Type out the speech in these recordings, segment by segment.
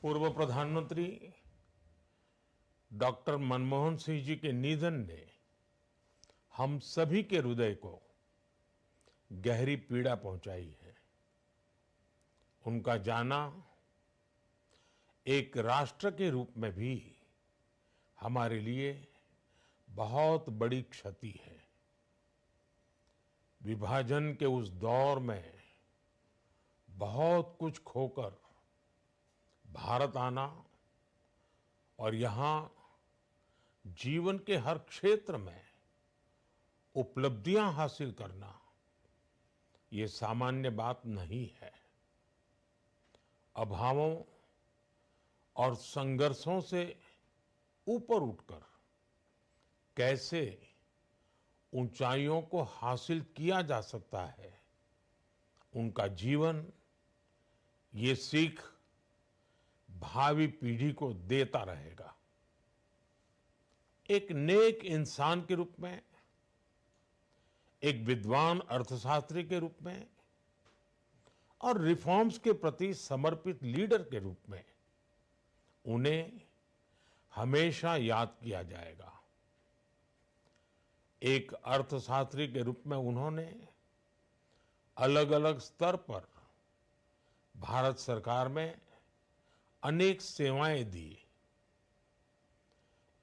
पूर्व प्रधानमंत्री डॉक्टर मनमोहन सिंह जी के निधन ने हम सभी के हृदय को गहरी पीड़ा पहुंचाई है। उनका जाना एक राष्ट्र के रूप में भी हमारे लिए बहुत बड़ी क्षति है। विभाजन के उस दौर में बहुत कुछ खोकर भारत आना और यहाँ जीवन के हर क्षेत्र में उपलब्धियां हासिल करना ये सामान्य बात नहीं है। अभावों और संघर्षों से ऊपर उठकर कैसे ऊंचाइयों को हासिल किया जा सकता है, उनका जीवन ये सीख भावी पीढ़ी को देता रहेगा। एक नेक इंसान के रूप में, एक विद्वान अर्थशास्त्री के रूप में और रिफॉर्म्स के प्रति समर्पित लीडर के रूप में उन्हें हमेशा याद किया जाएगा। एक अर्थशास्त्री के रूप में उन्होंने अलग अलग स्तर पर भारत सरकार में अनेक सेवाएं दी।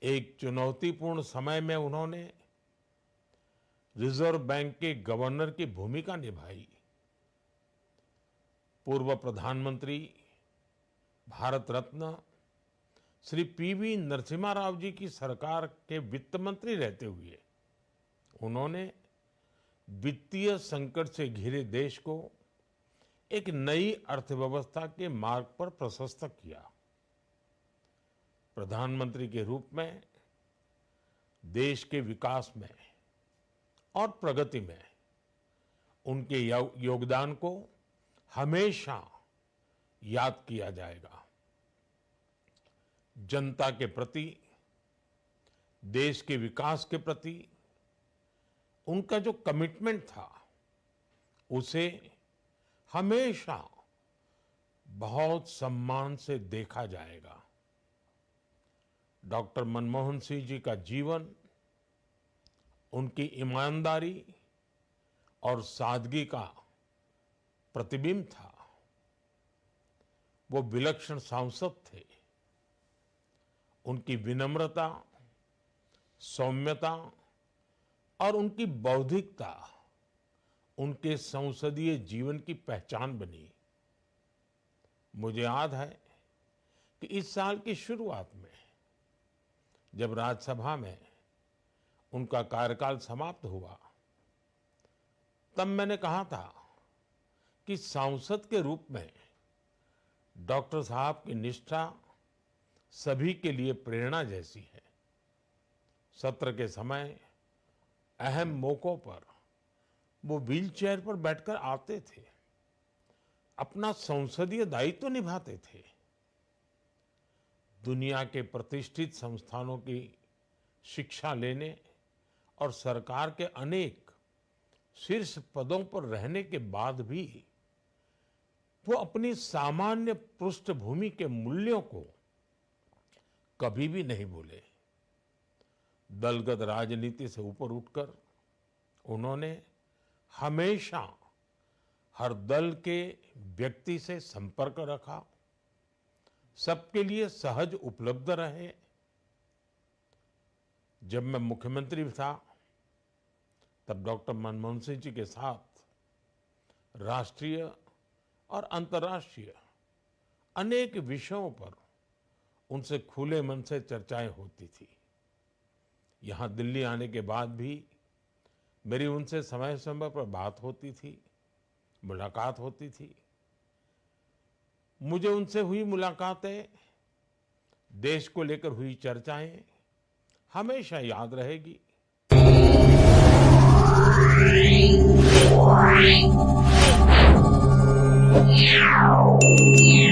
एक चुनौतीपूर्ण समय में उन्होंने रिजर्व बैंक के गवर्नर की भूमिका निभाई। पूर्व प्रधानमंत्री भारत रत्न श्री पीवी नरसिम्हा राव जी की सरकार के वित्त मंत्री रहते हुए उन्होंने वित्तीय संकट से घिरे देश को एक नई अर्थव्यवस्था के मार्ग पर प्रशस्त किया। प्रधानमंत्री के रूप में देश के विकास में और प्रगति में उनके योगदान को हमेशा याद किया जाएगा। जनता के प्रति, देश के विकास के प्रति उनका जो कमिटमेंट था उसे हमेशा बहुत सम्मान से देखा जाएगा। डॉक्टर मनमोहन सिंह जी का जीवन उनकी ईमानदारी और सादगी का प्रतिबिंब था। वो विलक्षण सांसद थे। उनकी विनम्रता, सौम्यता और उनकी बौद्धिकता उनके संसदीय जीवन की पहचान बनी। मुझे याद है कि इस साल की शुरुआत में जब राज्यसभा में उनका कार्यकाल समाप्त हुआ, तब मैंने कहा था कि सांसद के रूप में डॉक्टर साहब की निष्ठा सभी के लिए प्रेरणा जैसी है। सत्र के समय अहम मौकों पर वो व्हीलचेयर पर बैठकर आते थे, अपना संसदीय दायित्व निभाते थे। दुनिया के प्रतिष्ठित संस्थानों की शिक्षा लेने और सरकार के अनेक शीर्ष पदों पर रहने के बाद भी वो अपनी सामान्य पृष्ठभूमि के मूल्यों को कभी भी नहीं भूले। दलगत राजनीति से ऊपर उठकर उन्होंने हमेशा हर दल के व्यक्ति से संपर्क रखा, सबके लिए सहज उपलब्ध रहे। जब मैं मुख्यमंत्री था तब डॉक्टर मनमोहन सिंह जी के साथ राष्ट्रीय और अंतर्राष्ट्रीय अनेक विषयों पर उनसे खुले मन से चर्चाएं होती थी। यहाँ दिल्ली आने के बाद भी मेरी उनसे समय समय पर बात होती थी, मुलाकात होती थी। मुझे उनसे हुई मुलाकातें, देश को लेकर हुई चर्चाएं हमेशा याद रहेगी। Yeah.